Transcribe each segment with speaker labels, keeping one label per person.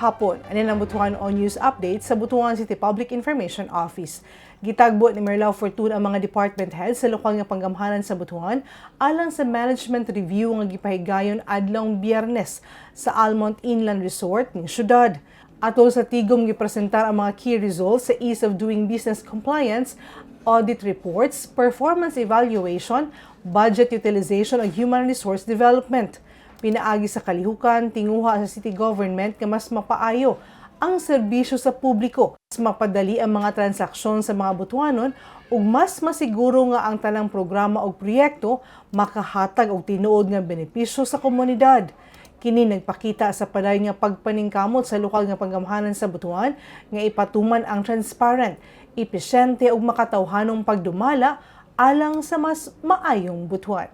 Speaker 1: hapon. Ano ang Butuan on News Update sa Butuan City Public Information Office. Gitagbo ni Merlau Fortuna ang mga department heads sa lokal nga panggamhanan sa Butuan alang sa management review nga gipahigayon adlong Biyernes sa Almont Inland Resort ng syudad. Atol sa tigom gipresentar ang mga key results sa ease of doing business compliance, audit reports, performance evaluation, budget utilization ug human resource development. Pinaagi sa kalihukan, tinguha sa city government nga mas mapaayo ang serbisyo sa publiko, mas mapadali ang mga transaksyon sa mga Butuanon ug mas masiguro nga ang tanang programa o proyekto makahatag og tinuod nga benepisyo sa komunidad. Kini nagpakita sa paday nga pagpaningkamot sa lokal nga panggamhanan sa Butuan nga ipatuman ang transparent, epesyente ug makatawhanong pagdumala alang sa mas maayong Butuan.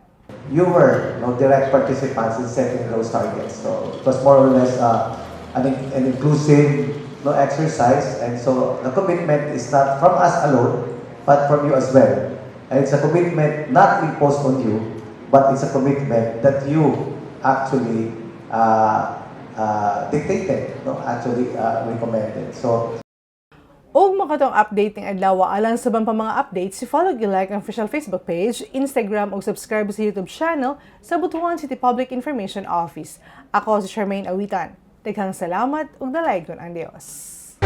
Speaker 2: You were direct participants in setting those targets. So it was more or less an inclusive exercise. And so the commitment is not from us alone, but from you as well. And it's a commitment not imposed on you, but it's a commitment that you actually dictated, recommended. So,
Speaker 1: Og makatong update ng adlaw alang sa pa mga updates, follow like ang official Facebook page, Instagram ug subscribe sa YouTube channel sa Butuan City Public Information Office. Ako si Charmaine Awitan. Daghang salamat ug dalaygon ang Dios.